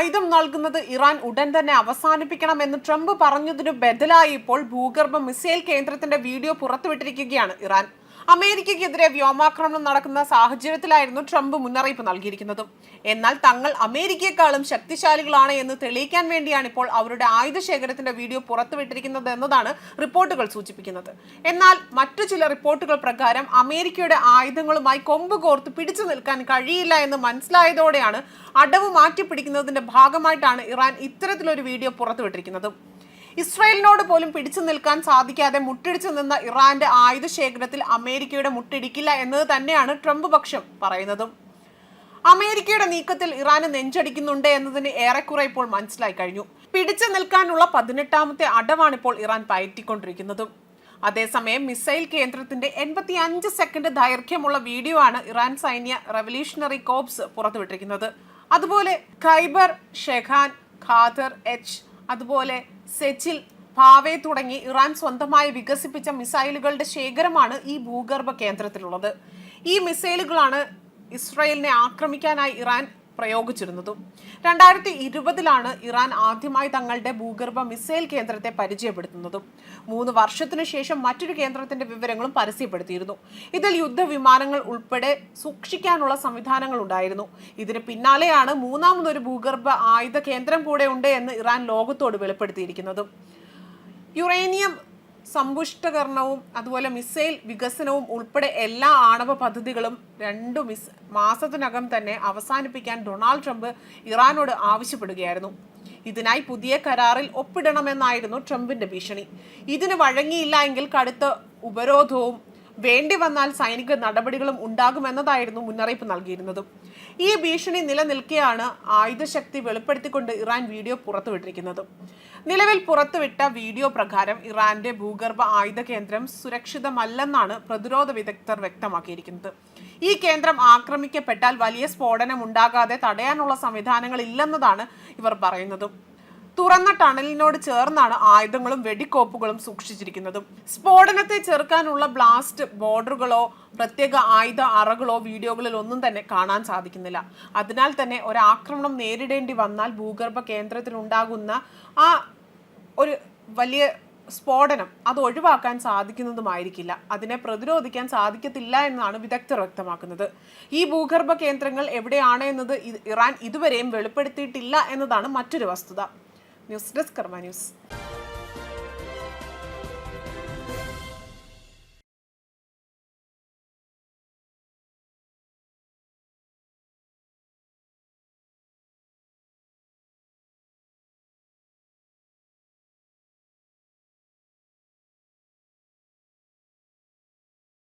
ആയുധം നൽകുന്നത് ഇറാൻ ഉടൻ തന്നെ അവസാനിപ്പിക്കണമെന്ന് ട്രംപ് പറഞ്ഞതിനു ബദലായി ഇപ്പോൾ ഭൂഗർഭ മിസൈൽ കേന്ദ്രത്തിന്റെ വീഡിയോ പുറത്തുവിട്ടിരിക്കുകയാണ് ഇറാൻ. അമേരിക്കയ്ക്കെതിരെ വ്യോമാക്രമണം നടക്കുന്ന സാഹചര്യത്തിലായിരുന്നു ട്രംപ് മുന്നറിയിപ്പ് നൽകിയിരിക്കുന്നത്. എന്നാൽ തങ്ങൾ അമേരിക്കയെക്കാളും ശക്തിശാലികളാണ് എന്ന് തെളിയിക്കാൻ വേണ്ടിയാണ് ഇപ്പോൾ അവരുടെ ആയുധ ശേഖരത്തിന്റെ വീഡിയോ പുറത്തുവിട്ടിരിക്കുന്നത് എന്നതാണ് റിപ്പോർട്ടുകൾ സൂചിപ്പിക്കുന്നത്. എന്നാൽ മറ്റു ചില റിപ്പോർട്ടുകൾ പ്രകാരം അമേരിക്കയുടെ ആയുധങ്ങളുമായി കൊമ്പ് കോർത്ത് പിടിച്ചു നിൽക്കാൻ കഴിയില്ല എന്ന് മനസ്സിലായതോടെയാണ് അടവ് മാറ്റിപ്പിടിക്കുന്നതിന്റെ ഭാഗമായിട്ടാണ് ഇറാൻ ഇത്തരത്തിലൊരു വീഡിയോ പുറത്തുവിട്ടിരിക്കുന്നത്. ഇസ്രായേലിനോട് പോലും പിടിച്ചു നിൽക്കാൻ സാധിക്കാതെ മുട്ടിടിച്ചു നിന്ന ഇറാന്റെ ആയുധ ശേഖരത്തിൽ അമേരിക്കയുടെ മുട്ടിടിക്കില്ല എന്നത് തന്നെയാണ് ട്രംപ് പക്ഷം പറയുന്നതും. അമേരിക്കയുടെ നീക്കത്തിൽ ഇറാന് നെഞ്ചടിക്കുന്നുണ്ട് എന്നതിന് ഏറെക്കുറെ ഇപ്പോൾ മനസ്സിലായി കഴിഞ്ഞു. പിടിച്ചു നിൽക്കാനുള്ള 18ാമത്തെ അടവാണ് ഇപ്പോൾ ഇറാൻ പയറ്റിക്കൊണ്ടിരിക്കുന്നതും. അതേസമയം മിസൈൽ കേന്ദ്രത്തിന്റെ 85 സെക്കൻഡ് ദൈർഘ്യമുള്ള വീഡിയോ ആണ് ഇറാൻ സൈന്യ റവല്യൂഷണറി കോർപ്സ് പുറത്തുവിട്ടിരിക്കുന്നത്. അതുപോലെ ഖൈബർ, ഷെഖാൻ, ഖാദർ എച്ച്, അതുപോലെ സെച്ചിൽ, ഭാവേ തുടങ്ങി ഇറാൻ സ്വന്തമായി വികസിപ്പിച്ച മിസൈലുകളുടെ ശേഖരമാണ് ഈ ഭൂഗർഭ കേന്ദ്രത്തിലുള്ളത്. ഈ മിസൈലുകളാണ് ഇസ്രായേലിനെ ആക്രമിക്കാനായി ഇറാൻ പ്രയോഗിച്ചിരുന്നതും. 2020 ഇറാൻ ആദ്യമായി തങ്ങളുടെ ഭൂഗർഭ മിസൈൽ കേന്ദ്രത്തെ പരിചയപ്പെടുത്തുന്നതും. 3 വർഷത്തിനു ശേഷം മറ്റൊരു കേന്ദ്രത്തിന്റെ വിവരങ്ങളും പരസ്യപ്പെടുത്തിയിരുന്നു. ഇതിൽ യുദ്ധവിമാനങ്ങൾ ഉൾപ്പെടെ സൂക്ഷിക്കാനുള്ള സംവിധാനങ്ങൾ ഉണ്ടായിരുന്നു. ഇതിന് പിന്നാലെയാണ് മൂന്നാമതൊരു ഭൂഗർഭ ആയുധ കേന്ദ്രം കൂടെ ഉണ്ട് എന്ന് ഇറാൻ ലോകത്തോട് വെളിപ്പെടുത്തിയിരിക്കുന്നതും. യുറേനിയം സമ്പുഷ്ടീകരണവും അതുപോലെ മിസൈൽ വികസനവും ഉൾപ്പെടെ എല്ലാ ആണവ പദ്ധതികളും 2 മാസത്തിനകം തന്നെ അവസാനിപ്പിക്കാൻ ഡൊണാൾഡ് ട്രംപ് ഇറാനോട് ആവശ്യപ്പെടുകയായിരുന്നു. ഇതിനായി പുതിയ കരാറിൽ ഒപ്പിടണമെന്നായിരുന്നു ട്രംപിന്റെ ഭീഷണി. ഇതിന് വഴങ്ങിയില്ല എങ്കിൽ കടുത്ത ഉപരോധവും വേണ്ടി വന്നാൽ സൈനിക നടപടികളും ഉണ്ടാകുമെന്നതായിരുന്നു മുന്നറിയിപ്പ് നൽകിയിരുന്നതും. ഈ ഭീഷണി നിലനിൽക്കെയാണ് ആയുധശക്തി വെളിപ്പെടുത്തിക്കൊണ്ട് ഇറാൻ വീഡിയോ പുറത്തുവിട്ടിരിക്കുന്നത്. നിലവിൽ പുറത്തുവിട്ട വീഡിയോ പ്രകാരം ഇറാന്റെ ഭൂഗർഭ ആയുധ കേന്ദ്രം സുരക്ഷിതമല്ലെന്നാണ് പ്രതിരോധ വിദഗ്ധർ വ്യക്തമാക്കിയിരിക്കുന്നത്. ഈ കേന്ദ്രം ആക്രമിക്കപ്പെട്ടാൽ വലിയ സ്ഫോടനം ഉണ്ടാകാതെ തടയാനുള്ള സംവിധാനങ്ങൾ ഇല്ലെന്നതാണ് ഇവർ പറയുന്നതും. തുറന്ന ടണലിനോട് ചേർന്നാണ് ആയുധങ്ങളും വെടിക്കോപ്പുകളും സൂക്ഷിച്ചിരിക്കുന്നതും. സ്ഫോടനത്തെ ചെറുക്കാനുള്ള ബ്ലാസ്റ്റ് ബോർഡറുകളോ പ്രത്യേക ആയുധ അറകളോ വീഡിയോകളിൽ ഒന്നും തന്നെ കാണാൻ സാധിക്കുന്നില്ല. അതിനാൽ തന്നെ ഒരാക്രമണം നേരിടേണ്ടി വന്നാൽ ഭൂഗർഭ കേന്ദ്രത്തിൽ ഉണ്ടാകുന്ന ആ ഒരു വലിയ സ്ഫോടനം അത് ഒഴിവാക്കാൻ സാധിക്കുന്നതുമായിരിക്കില്ല. അതിനെ പ്രതിരോധിക്കാൻ സാധിക്കത്തില്ല എന്നാണ് വിദഗ്ധർ വ്യക്തമാക്കുന്നത്. ഈ ഭൂഗർഭ കേന്ദ്രങ്ങൾ എവിടെയാണ് എന്നത് ഇറാൻ ഇതുവരെയും വെളിപ്പെടുത്തിയിട്ടില്ല എന്നതാണ് മറ്റൊരു വസ്തുത. ന്യൂസ് ഡെസ്ക് കർമ്മ ന്യൂസ്.